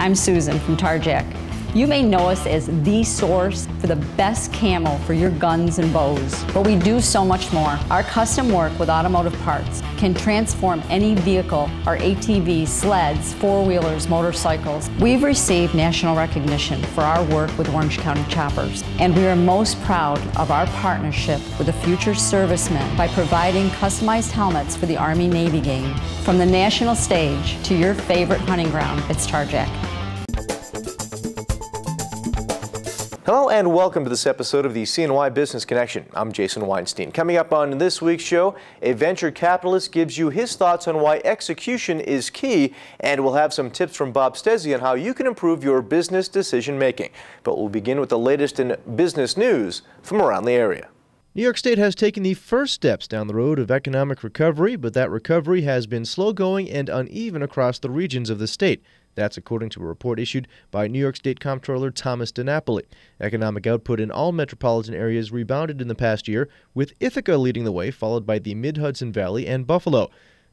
I'm Susan from Tarjac. You may know us as the source for the best camo for your guns and bows, but we do so much more. Our custom work with automotive parts can transform any vehicle, our ATVs, sleds, four-wheelers, motorcycles. We've received national recognition for our work with Orange County Choppers, and we are most proud of our partnership with the future servicemen by providing customized helmets for the Army-Navy game. From the national stage to your favorite hunting ground, it's Tarjac. Hello and welcome to this episode of the CNY Business Connection. I'm Jason Weinstein. Coming up on this week's show, a venture capitalist gives you his thoughts on why execution is key, and we'll have some tips from Bob Stesi on how you can improve your business decision making. But we'll begin with the latest in business news from around the area. New York State has taken the first steps down the road of economic recovery, but that recovery has been slow-going and uneven across the regions of the state. That's according to a report issued by New York State Comptroller Thomas DiNapoli. Economic output in all metropolitan areas rebounded in the past year, with Ithaca leading the way, followed by the Mid-Hudson Valley and Buffalo.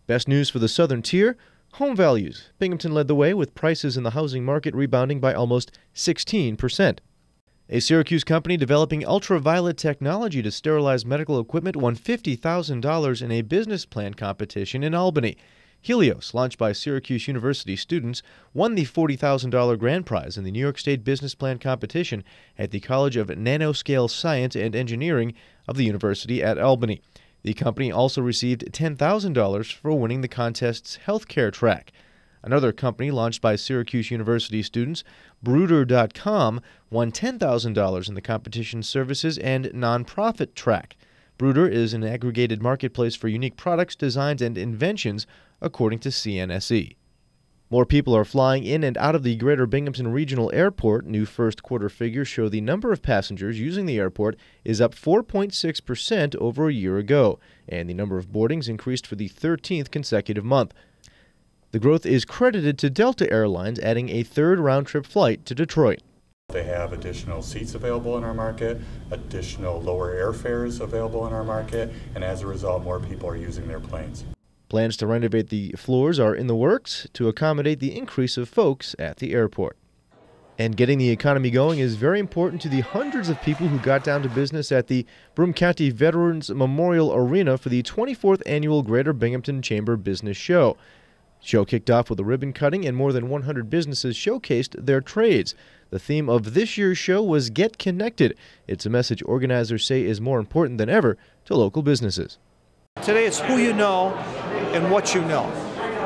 Best news for the southern tier, home values. Binghamton led the way, with prices in the housing market rebounding by almost 16%. A Syracuse company developing ultraviolet technology to sterilize medical equipment won $50,000 in a business plan competition in Albany. Helios, launched by Syracuse University students, won the $40,000 grand prize in the New York State Business Plan competition at the College of Nanoscale Science and Engineering of the University at Albany. The company also received $10,000 for winning the contest's healthcare track. Another company launched by Syracuse University students, Brooder.com, won $10,000 in the competition services and nonprofit track. Brooder is an aggregated marketplace for unique products, designs, and inventions, according to CNSE. More people are flying in and out of the Greater Binghamton Regional Airport. New first quarter figures show the number of passengers using the airport is up 4.6% over a year ago, and the number of boardings increased for the 13th consecutive month. The growth is credited to Delta Airlines adding a third round-trip flight to Detroit. They have additional seats available in our market, additional lower airfares available in our market, and as a result, more people are using their planes. Plans to renovate the floors are in the works to accommodate the increase of folks at the airport. And getting the economy going is very important to the hundreds of people who got down to business at the Broome County Veterans Memorial Arena for the 24th Annual Greater Binghamton Chamber Business Show. The show kicked off with a ribbon cutting, and more than 100 businesses showcased their trades. The theme of this year's show was Get Connected. It's a message organizers say is more important than ever to local businesses. Today it's who you know and what you know.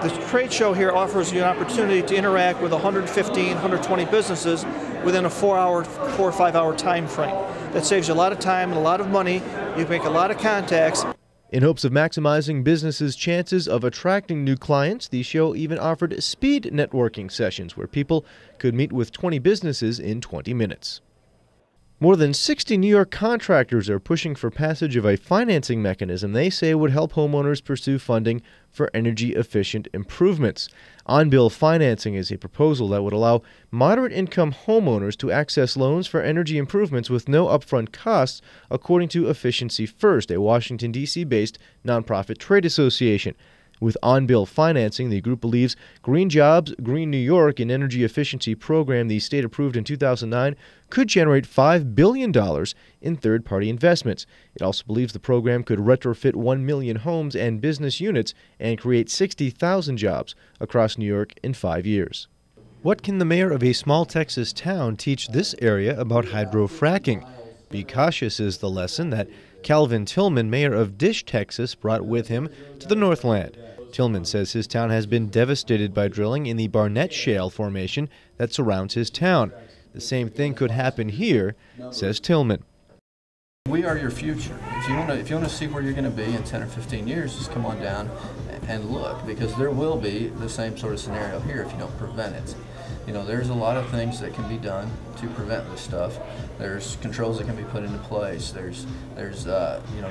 The trade show here offers you an opportunity to interact with 115, 120 businesses within a 4 or 5 hour time frame. That saves you a lot of time and a lot of money. You make a lot of contacts. In hopes of maximizing businesses' chances of attracting new clients, the show even offered speed networking sessions where people could meet with 20 businesses in 20 minutes. More than 60 New York contractors are pushing for passage of a financing mechanism they say would help homeowners pursue funding for energy-efficient improvements. On-bill financing is a proposal that would allow moderate-income homeowners to access loans for energy improvements with no upfront costs, according to Efficiency First, a Washington, D.C.-based nonprofit trade association. With on-bill financing, the group believes Green Jobs, Green New York, an energy efficiency program the state approved in 2009, could generate $5 billion in third-party investments. It also believes the program could retrofit 1 million homes and business units and create 60,000 jobs across New York in 5 years. What can the mayor of a small Texas town teach this area about hydrofracking? Be cautious is the lesson that Calvin Tillman, mayor of Dish, Texas, brought with him to the Northland. Tillman says his town has been devastated by drilling in the Barnett Shale formation that surrounds his town. The same thing could happen here, says Tillman. We are your future. If you want to see where you're going to be in 10 or 15 years, just come on down and look, because there will be the same sort of scenario here if you don't prevent it. You know, there's a lot of things that can be done to prevent this stuff. There's controls that can be put into place. There's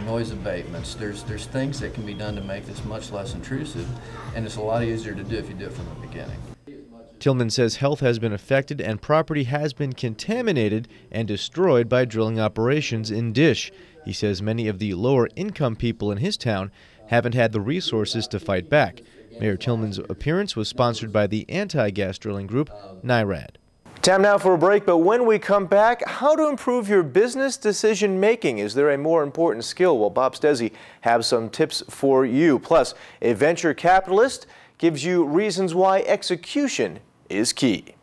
noise abatements. There's things that can be done to make this much less intrusive, and it's a lot easier to do if you do it from the beginning. Tillman says health has been affected and property has been contaminated and destroyed by drilling operations in Dish. He says many of the lower-income people in his town haven't had the resources to fight back. Mayor Tillman's appearance was sponsored by the anti-gas drilling group, NIRAD. Time now for a break, but when we come back, how to improve your business decision making. Is there a more important skill? Well, Bob Stezzi has some tips for you. Plus, a venture capitalist gives you reasons why execution is key.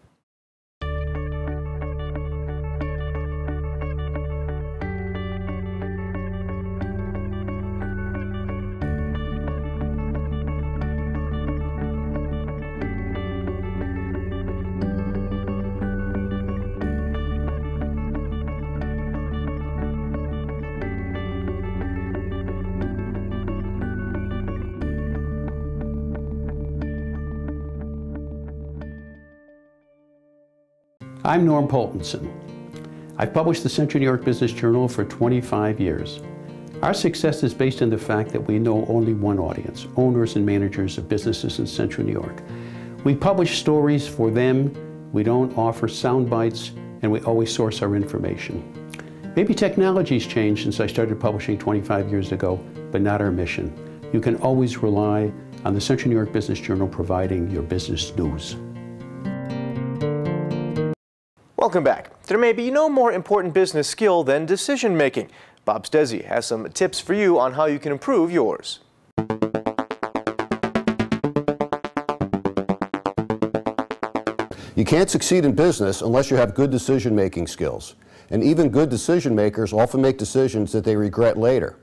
I'm Norm Poltenson. I've published the Central New York Business Journal for 25 years. Our success is based on the fact that we know only one audience, owners and managers of businesses in Central New York. We publish stories for them, we don't offer sound bites, and we always source our information. Maybe technology's changed since I started publishing 25 years ago, but not our mission. You can always rely on the Central New York Business Journal providing your business news. Welcome back. There may be no more important business skill than decision making. Bob Stezzi has some tips for you on how you can improve yours. You can't succeed in business unless you have good decision-making skills. And even good decision makers often make decisions that they regret later.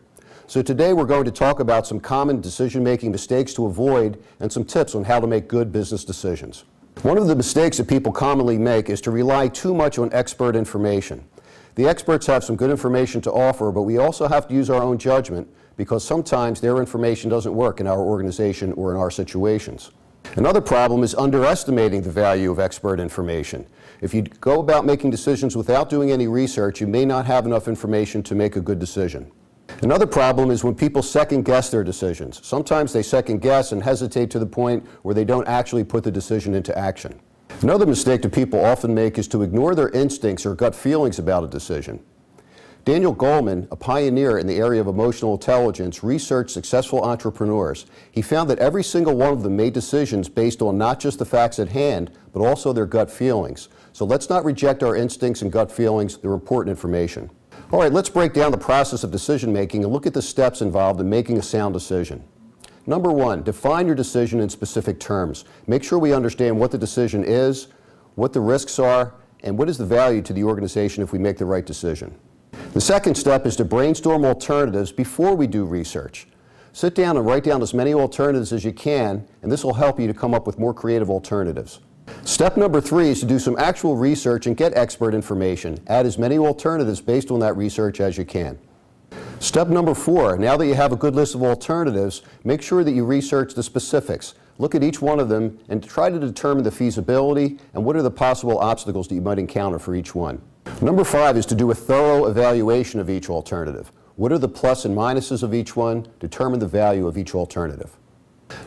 So today we're going to talk about some common decision-making mistakes to avoid and some tips on how to make good business decisions. One of the mistakes that people commonly make is to rely too much on expert information. The experts have some good information to offer, but we also have to use our own judgment because sometimes their information doesn't work in our organization or in our situations. Another problem is underestimating the value of expert information. If you go about making decisions without doing any research, you may not have enough information to make a good decision. Another problem is when people second-guess their decisions. Sometimes they second-guess and hesitate to the point where they don't actually put the decision into action. Another mistake that people often make is to ignore their instincts or gut feelings about a decision. Daniel Goleman, a pioneer in the area of emotional intelligence, researched successful entrepreneurs. He found that every single one of them made decisions based on not just the facts at hand, but also their gut feelings. So let's not reject our instincts and gut feelings. They're important information. All right, let's break down the process of decision making and look at the steps involved in making a sound decision. Number one, define your decision in specific terms. Make sure we understand what the decision is, what the risks are, and what is the value to the organization if we make the right decision. The second step is to brainstorm alternatives before we do research. Sit down and write down as many alternatives as you can, and this will help you to come up with more creative alternatives. Step number three is to do some actual research and get expert information. Add as many alternatives based on that research as you can. Step number four, now that you have a good list of alternatives, make sure that you research the specifics. Look at each one of them and try to determine the feasibility and what are the possible obstacles that you might encounter for each one. Number five is to do a thorough evaluation of each alternative. What are the plus and minuses of each one? Determine the value of each alternative.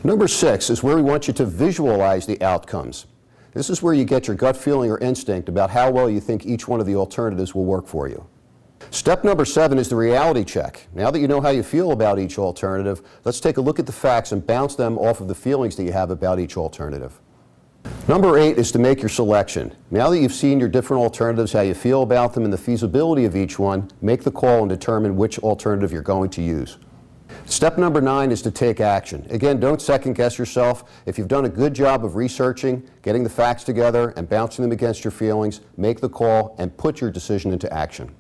Number six is where we want you to visualize the outcomes. This is where you get your gut feeling or instinct about how well you think each one of the alternatives will work for you. Step number seven is the reality check. Now that you know how you feel about each alternative, let's take a look at the facts and bounce them off of the feelings that you have about each alternative. Number eight is to make your selection. Now that you've seen your different alternatives, how you feel about them, and the feasibility of each one, make the call and determine which alternative you're going to use. Step number nine is to take action. Again, don't second guess yourself. If you've done a good job of researching, getting the facts together, and bouncing them against your feelings, make the call and put your decision into action.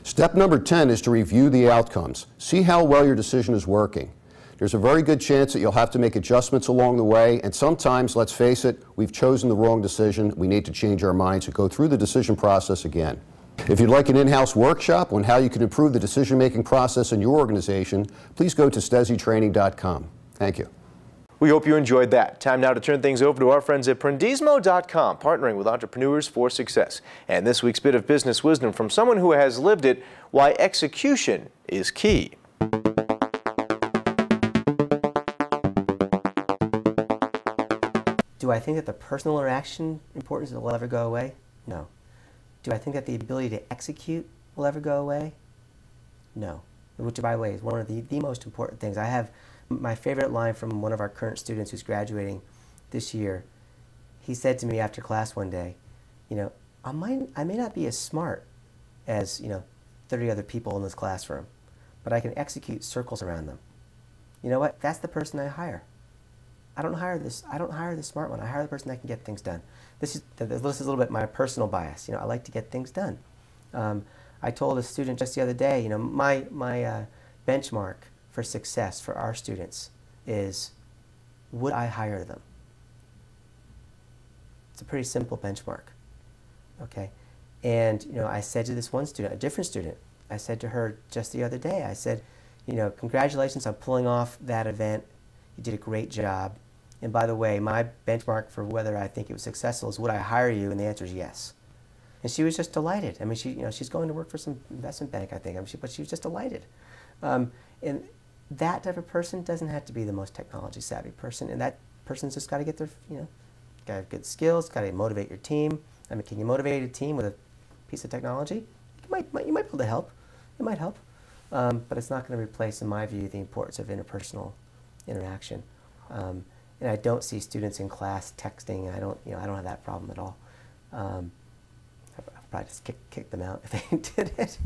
Step number 10 is to review the outcomes. See how well your decision is working. There's a very good chance that you'll have to make adjustments along the way, and sometimes, let's face it, we've chosen the wrong decision. We need to change our minds and go through the decision process again. If you'd like an in-house workshop on how you can improve the decision-making process in your organization, please go to stezzitraining.com. Thank you. We hope you enjoyed that. Time now to turn things over to our friends at Prendismo.com, partnering with entrepreneurs for success. And this week's bit of business wisdom from someone who has lived it, why execution is key. Do I think that the personal interaction importance will ever go away? No. Do I think that the ability to execute will ever go away? No. Which, by the way, is one of the most important things. I have My favorite line from one of our current students who's graduating this year, he said to me after class one day, you know, I may not be as smart as, 30 other people in this classroom, but I can execute circles around them. You know what? That's the person I hire. I don't hire the smart one. I hire the person that can get things done. This is a little bit my personal bias. I like to get things done. I told a student just the other day, my benchmark for success for our students is, would I hire them? It's a pretty simple benchmark, okay? And, I said to this one student, a different student, I said to her just the other day, I said, congratulations on pulling off that event. You did a great job. And by the way, my benchmark for whether I think it was successful is, would I hire you? And the answer is yes. And she was just delighted. I mean, she's going to work for some investment bank, I think, but she was just delighted. And that type of person doesn't have to be the most technology savvy person, and that person's just got to get their, got to have good skills, got to motivate your team. I mean, can you motivate a team with a piece of technology? You might be able to help. It might help, but it's not going to replace, in my view, the importance of interpersonal interaction. And I don't see students in class texting. I don't have that problem at all. I'd probably just kick them out if they did it.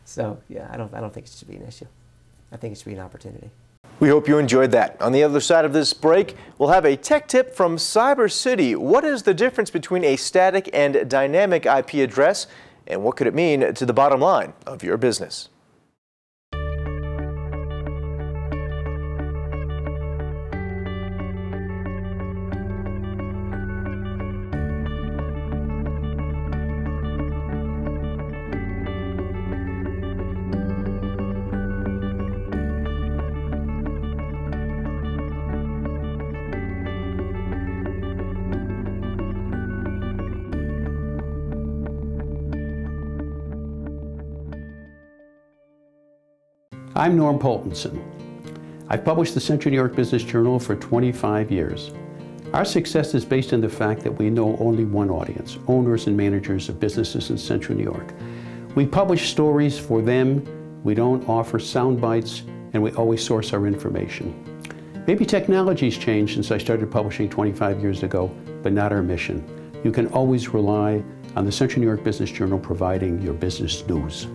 So yeah, I don't think it should be an issue. I think it should be an opportunity. We hope you enjoyed that. On the other side of this break, we'll have a tech tip from Cyber City. What is the difference between a static and dynamic IP address, and what could it mean to the bottom line of your business? I'm Norm Poltenson. I've published the Central New York Business Journal for 25 years. Our success is based on the fact that we know only one audience, owners and managers of businesses in Central New York. We publish stories for them, we don't offer sound bites, and we always source our information. Maybe technology's changed since I started publishing 25 years ago, but not our mission. You can always rely on the Central New York Business Journal providing your business news.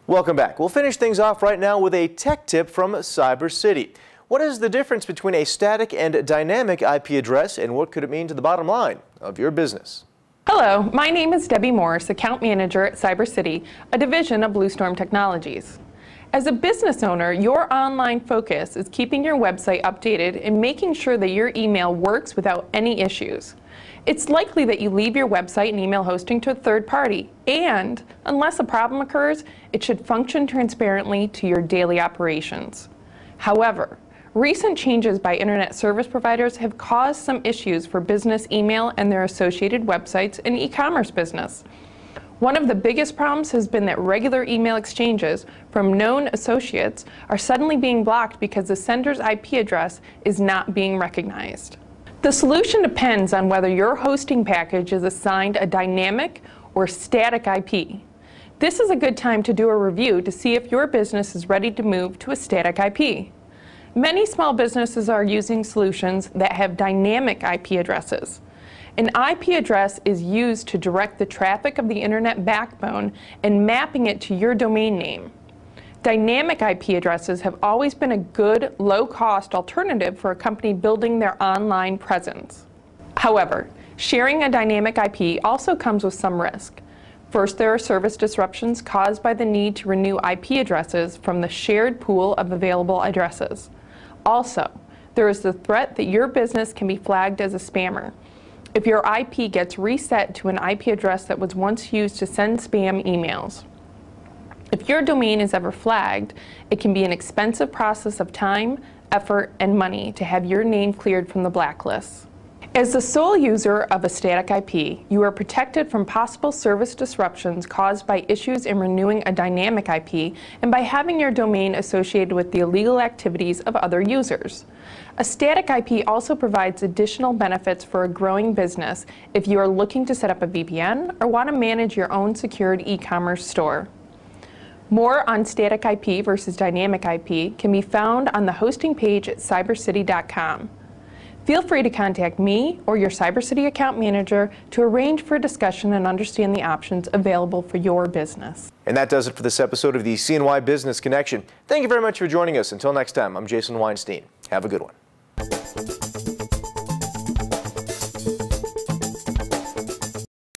Welcome back. We'll finish things off right now with a tech tip from Cyber City. What is the difference between a static and dynamic IP address, and what could it mean to the bottom line of your business? Hello, my name is Debbie Morris, Account Manager at Cyber City, a division of Bluestorm Technologies. As a business owner, your online focus is keeping your website updated and making sure that your email works without any issues. It's likely that you leave your website and email hosting to a third party, and unless a problem occurs, it should function transparently to your daily operations. However, recent changes by internet service providers have caused some issues for business email and their associated websites and e-commerce business. One of the biggest problems has been that regular email exchanges from known associates are suddenly being blocked because the sender's IP address is not being recognized. The solution depends on whether your hosting package is assigned a dynamic or static IP. This is a good time to do a review to see if your business is ready to move to a static IP. Many small businesses are using solutions that have dynamic IP addresses. An IP address is used to direct the traffic of the internet backbone and mapping it to your domain name. Dynamic IP addresses have always been a good, low-cost alternative for a company building their online presence. However, sharing a dynamic IP also comes with some risk. First, there are service disruptions caused by the need to renew IP addresses from the shared pool of available addresses. Also, there is the threat that your business can be flagged as a spammer if your IP gets reset to an IP address that was once used to send spam emails. If your domain is ever flagged, it can be an expensive process of time, effort, and money to have your name cleared from the blacklist. As the sole user of a static IP, you are protected from possible service disruptions caused by issues in renewing a dynamic IP and by having your domain associated with the illegal activities of other users. A static IP also provides additional benefits for a growing business if you are looking to set up a VPN or want to manage your own secured e-commerce store. More on static IP versus dynamic IP can be found on the hosting page at cybercity.com. Feel free to contact me or your CyberCity account manager to arrange for a discussion and understand the options available for your business. And that does it for this episode of the CNY Business Connection. Thank you very much for joining us. Until next time, I'm Jason Weinstein. Have a good one.